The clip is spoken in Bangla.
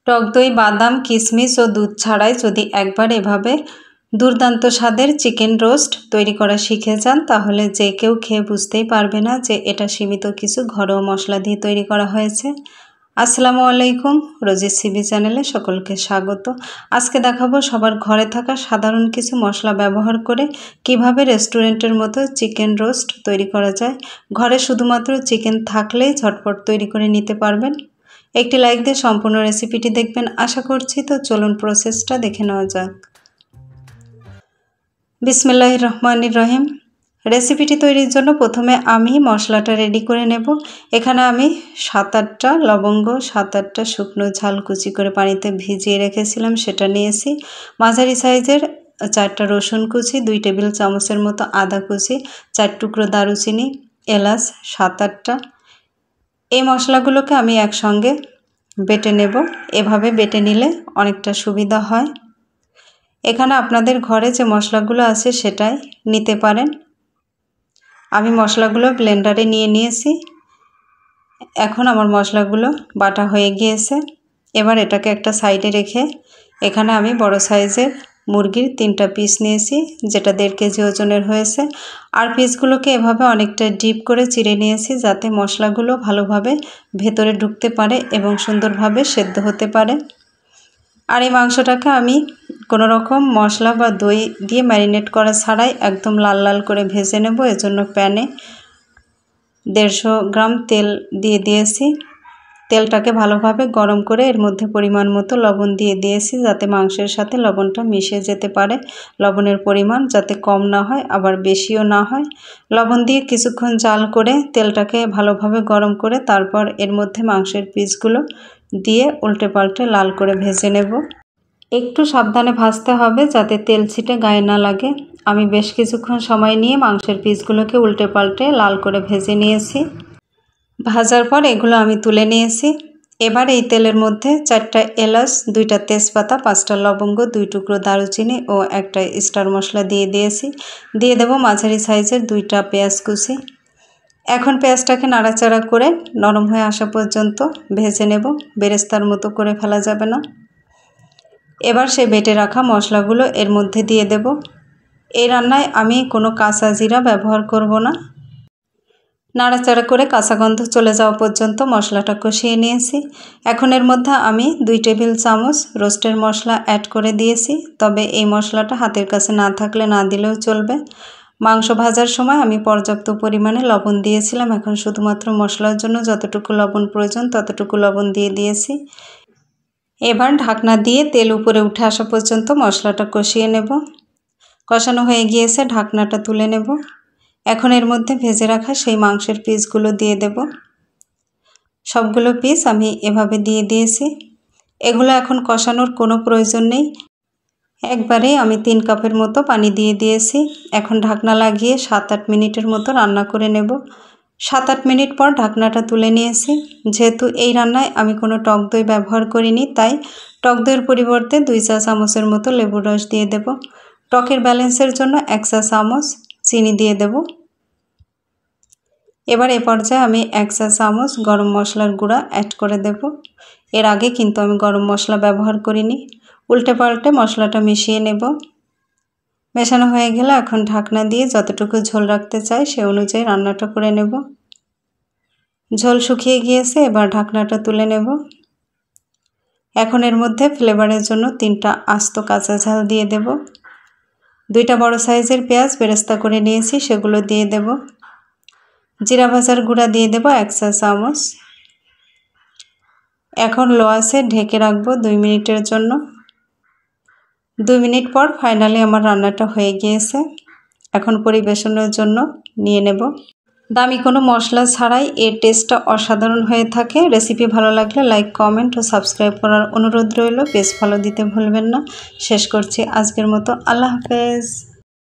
টক দই, বাদাম, কিশমিশ ও দুধ ছাড়াই যদি একবার এভাবে দুর্দান্ত স্বাদের চিকেন রোস্ট তৈরি করা শিখে যান তাহলে যে কেউ খেয়ে বুঝতেই পারবে না যে এটা সীমিত কিছু ঘরোয়া মশলা দিয়ে তৈরি করা হয়েছে। আসসালামু আলাইকুম, রোজিস সিবি চ্যানেলে সকলকে স্বাগত। আজকে দেখাবো সবার ঘরে থাকা সাধারণ কিছু মশলা ব্যবহার করে কিভাবে রেস্টুরেন্টের মতো চিকেন রোস্ট তৈরি করা যায়। ঘরে শুধুমাত্র চিকেন থাকলেই ঝটপট তৈরি করে নিতে পারবেন। একটি লাইক দিয়ে সম্পূর্ণ রেসিপিটি দেখবেন আশা করছি। তো চলুন প্রসেসটা দেখে নেওয়া যাক। বিসমিল্লাহির রহমানির রহিম। রেসিপিটি তৈরির জন্য প্রথমে আমি মশলাটা রেডি করে নেব। এখানে আমি 7-8টা লবঙ্গ, 7-8টা শুকনো ঝাল কুচি করে পানিতে ভিজিয়ে রেখেছিলাম, সেটা নিয়েছি। মাঝারি সাইজের 4টা রসুন কুচি, 2 টেবিল চামচের মতো আদা কুচি, 4 টুকরো দারুচিনি, এলাচ 7-8টা। এই মশলাগুলোকে আমি একসঙ্গে বেটে নেব। এভাবে বেটে নিলে অনেকটা সুবিধা হয়। এখানে আপনাদের ঘরে যে মশলাগুলো আছে সেটাই নিতে পারেন। আমি মশলাগুলো ব্লেন্ডারে নিয়ে নিয়েছি। এখন আমার মশলাগুলো বাটা হয়ে গিয়েছে। এবার এটাকে একটা সাইডে রেখে এখানে আমি বড় সাইজের মুরগির 3টা পিস নিয়েছি, যেটা 1.5 কেজি ওজনের হয়েছে। আর পিসগুলোকে এভাবে অনেকটা ডিপ করে চিড়ে নিয়েছি যাতে মশলাগুলো ভালোভাবে ভেতরে ঢুকতে পারে এবং সুন্দরভাবে সেদ্ধ হতে পারে। আর এই মাংসটাকে আমি কোনো রকম মশলা বা দই দিয়ে ম্যারিনেট করা ছাড়াই একদম লাল লাল করে ভেজে নেব। এজন্য প্যানে 150 গ্রাম তেল দিয়ে দিয়েছি। তেলটাকে ভালোভাবে গরম করে এর মধ্যে পরিমাণ মতো লবণ দিয়ে দিয়েছি যাতে মাংসের সাথে লবণটা মিশে যেতে পারে। লবণের পরিমাণ যাতে কম না হয় আবার বেশিও না হয়। লবণ দিয়ে কিছুক্ষণ জাল করে তেলটাকে ভালোভাবে গরম করে তারপর এর মধ্যে মাংসের পিসগুলো দিয়ে উল্টে পাল্টে লাল করে ভেজে নেব। একটু সাবধানে ভাজতে হবে যাতে তেল ছিটে গায়ে না লাগে। আমি বেশ কিছুক্ষণ সময় নিয়ে মাংসের পিসগুলোকে উল্টে পাল্টে লাল করে ভেজে নিয়েছি। ভাজার পর এগুলো আমি তুলে নিয়েছি। এবার এই তেলের মধ্যে 4টা এলাচ, 2টা তেজপাতা, 5টা লবঙ্গ, 2 টুকরো দারুচিনি ও একটা স্টার মশলা দিয়ে দিয়েছি। দিয়ে দেব মাঝারি সাইজের 2টা পেঁয়াজ কুচি। এখন পেঁয়াজটাকে নাড়াচাড়া করে নরম হয়ে আসা পর্যন্ত ভেজে নেব। বেরেস্তার মতো করে ফেলা যাবে না। এবার সেই বেটে রাখা মশলাগুলো এর মধ্যে দিয়ে দেব। এই রান্নায় আমি কোনো কাঁচা জিরা ব্যবহার করব না। নাড়াচাড়া করে কাঁচা গন্ধ চলে যাওয়া পর্যন্ত মশলাটা কষিয়ে নিয়েছি। এখন এর মধ্যে আমি 2 টেবিল চামচ রোস্টের মশলা অ্যাড করে দিয়েছি। তবে এই মশলাটা হাতের কাছে না থাকলে না দিলেও চলবে। মাংস ভাজার সময় আমি পর্যাপ্ত পরিমাণে লবণ দিয়েছিলাম। এখন শুধুমাত্র মশলার জন্য যতটুকু লবণ প্রয়োজন ততটুকু লবণ দিয়ে দিয়েছি। এবার ঢাকনা দিয়ে তেল উপরে উঠে আসা পর্যন্ত মশলাটা কষিয়ে নেব। কষানো হয়ে গিয়েছে, ঢাকনাটা তুলে নেব। এখন এর মধ্যে ভেজে রাখা সেই মাংসের পিসগুলো দিয়ে দেব। সবগুলো পিস আমি এভাবে দিয়ে দিয়েছি। এগুলো এখন কষানোর কোনো প্রয়োজন নেই। একবারে আমি 3 কাপের মতো পানি দিয়ে দিয়েছি। এখন ঢাকনা লাগিয়ে 7-8 মিনিটের মতো রান্না করে নেব। 7-8 মিনিট পর ঢাকনাটা তুলে নিয়েছি। যেহেতু এই রান্নায় আমি কোনো টক দই ব্যবহার করিনি তাই টক দইয়ের পরিবর্তে 2 চা চামচের মতো লেবুর রস দিয়ে দেব। টকের ব্যালেন্সের জন্য 1 চা চামচ চিনি দিয়ে দেব। এবার এ পর্যায়ে আমি 1 চা চামচ গরম মশলার গুঁড়া অ্যাড করে দেব। এর আগে কিন্তু আমি গরম মশলা ব্যবহার করিনি। উল্টে পাল্টে মশলাটা মিশিয়ে নেব। মেশানো হয়ে গেলে এখন ঢাকনা দিয়ে যতটুকু ঝোল রাখতে চাই সে অনুযায়ী রান্নাটা করে নেব। ঝোল শুকিয়ে গিয়েছে, এবার ঢাকনাটা তুলে নেব। এখন এর মধ্যে ফ্লেভারের জন্য 3টা আস্ত কাঁচা ঝাল দিয়ে দেব। 2টা বড় সাইজের পেঁয়াজ বেরেস্তা করে নিয়েছি, সেগুলো দিয়ে দেব। জিরা ভাজার গুঁড়া দিয়ে দেব 1 চা চামচ। এখন লো আঁচে ঢেকে রাখবো 2 মিনিটের জন্য। 2 মিনিট পর ফাইনালি আমার রান্নাটা হয়ে গিয়েছে। এখন পরিবেশনের জন্য নিয়ে নেব। দামি কোনো মশলা ছাড়াই এর টেস্টটা অসাধারণ হয়ে থাকে। রেসিপি ভালো লাগলে লাইক, কমেন্ট ও সাবস্ক্রাইব করার অনুরোধ রইল। পেজ ফলো দিতে ভুলবেন না। শেষ করছি আজকের মতো। আল্লাহ হাফেজ।